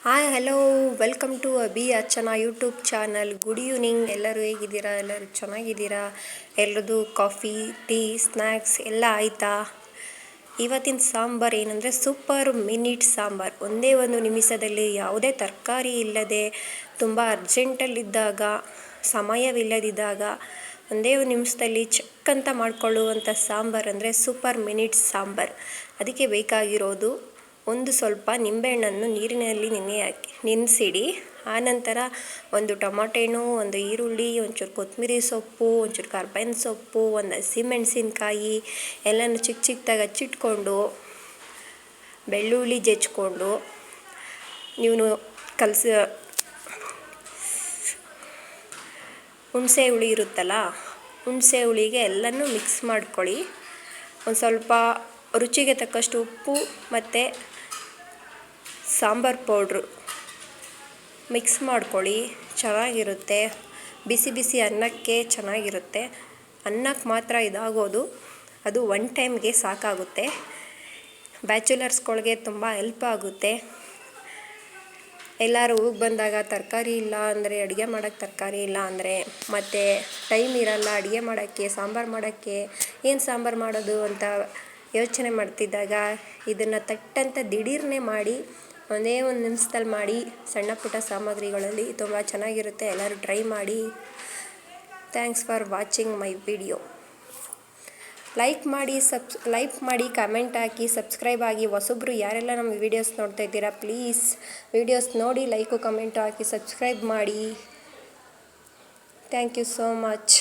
Hi hello welcome to Abhi Archana YouTube channel. Good evening. ಎಲ್ಲರೂ ಹೇಗಿದ್ದೀರಾ? ಎಲ್ಲರೂ ಚೆನ್ನಾಗಿದ್ದೀರಾ? ಎಲ್ಲರದು ಕಾಫಿ, ಟೀ, ಸ್ನ್ಯಾಕ್ಸ್ ಎಲ್ಲ ಆಯಿತಾ? ಇವತ್ತಿನ ಸಾಂಬಾರು ಏನಂದರೆ ಸೂಪರ್ ಮಿನಿಟ್ ಸಾಂಬಾರು. ಒಂದೇ ಒಂದು ನಿಮಿಷದಲ್ಲಿ ಯಾವುದೇ ತರಕಾರಿ ಇಲ್ಲದೆ ತುಂಬ ಅರ್ಜೆಂಟಲ್ಲಿದ್ದಾಗ, ಸಮಯವಿಲ್ಲದಿದ್ದಾಗ ಒಂದೇ ಒಂದು ನಿಮಿಷದಲ್ಲಿ ಚಕ್ಕಂತ ಮಾಡಿಕೊಳ್ಳುವಂಥ ಸಾಂಬಾರು ಅಂದರೆ ಸೂಪರ್ ಮಿನಿಟ್ ಸಾಂಬಾರು. ಅದಕ್ಕೆ ಬೇಕಾಗಿರೋದು ಒಂದು ಸ್ವಲ್ಪ ನಿಂಬೆಹಣ್ಣನ್ನು ನೀರಿನಲ್ಲಿ ನೆನೆಸಿಡಿ. ಆನಂತರ ಒಂದು ಟೊಮಾಟೊ ಹಣ್ಣು, ಒಂದು ಈರುಳ್ಳಿ, ಒಂಚೂರು ಕೊತ್ತಂಬರಿ ಸೊಪ್ಪು, ಒಂಚೂರು ಕರ್ಬೇವಿನ ಸೊಪ್ಪು, ಒಂದು ಹಸಿಮೆಣಸಿನ್ಕಾಯಿ ಎಲ್ಲನೂ ಚಿಕ್ಕ ಚಿಕ್ಕದಾಗಿ ಹಚ್ಚಿಟ್ಕೊಂಡು, ಬೆಳ್ಳುಳ್ಳಿ ಜಜ್ಜಿಕೊಂಡು, ನೀವು ಹುಣಸೆ ಹುಳಿ ಇರುತ್ತಲ್ಲ, ಹುಣಸೆ ಹುಳಿಗೆ ಎಲ್ಲನೂ ಮಿಕ್ಸ್ ಮಾಡ್ಕೊಳ್ಳಿ. ಒಂದು ಸ್ವಲ್ಪ ರುಚಿಗೆ ತಕ್ಕಷ್ಟು ಉಪ್ಪು ಮತ್ತು ಸಾಂಬಾರು ಪೌಡ್ರು ಮಿಕ್ಸ್ ಮಾಡ್ಕೊಳ್ಳಿ. ಚೆನ್ನಾಗಿರುತ್ತೆ. ಬಿಸಿ ಬಿಸಿ ಅನ್ನಕ್ಕೆ ಚೆನ್ನಾಗಿರುತ್ತೆ. ಅನ್ನಕ್ಕೆ ಮಾತ್ರ ಇದಾಗೋದು, ಅದು ಒನ್ ಟೈಮ್ಗೆ ಸಾಕಾಗುತ್ತೆ. ಬ್ಯಾಚುಲರ್ಸ್ಗಳಿಗೆ ತುಂಬ ಹೆಲ್ಪ್ ಆಗುತ್ತೆ. ಎಲ್ಲರೂ ಹೋಗಿ ಬಂದಾಗ ತರಕಾರಿ ಇಲ್ಲ ಅಂದರೆ, ಅಡುಗೆ ಮಾಡೋಕ್ಕೆ ತರಕಾರಿ ಇಲ್ಲ ಅಂದರೆ, ಮತ್ತು ಟೈಮ್ ಇರಲ್ಲ ಅಡುಗೆ ಮಾಡೋಕ್ಕೆ, ಸಾಂಬಾರು ಮಾಡೋಕ್ಕೆ, ಏನು ಸಾಂಬಾರು ಮಾಡೋದು ಅಂತ ಯೋಚನೆ ಮಾಡ್ತಿದ್ದಾಗ ಇದನ್ನು ತಟ್ಟಂತ ದಿಢೀರ್ನೇ ಮಾಡಿ ಒಂದೇ ಒಂದು ನಿಮಿಷದಲ್ಲಿ ಮಾಡಿ, ಸಣ್ಣ ಪುಟ್ಟ ಸಾಮಗ್ರಿಗಳಲ್ಲಿ ತುಂಬ ಚೆನ್ನಾಗಿರುತ್ತೆ. ಎಲ್ಲರೂ ಟ್ರೈ ಮಾಡಿ. Thanks for watching my video. Like ಮಾಡಿ, ಕಮೆಂಟ್ ಹಾಕಿ, ಸಬ್ಸ್ಕ್ರೈಬ್ ಆಗಿ. ಹೊಸಬ್ರು ಯಾರೆಲ್ಲ ನಮ್ಮ ವೀಡಿಯೋಸ್ ನೋಡ್ತಾ ಇದ್ದೀರಾ, ಪ್ಲೀಸ್ ವೀಡಿಯೋಸ್ ನೋಡಿ ಲೈಕು ಕಮೆಂಟು ಹಾಕಿ ಸಬ್ಸ್ಕ್ರೈಬ್ ಮಾಡಿ. Thank you so much.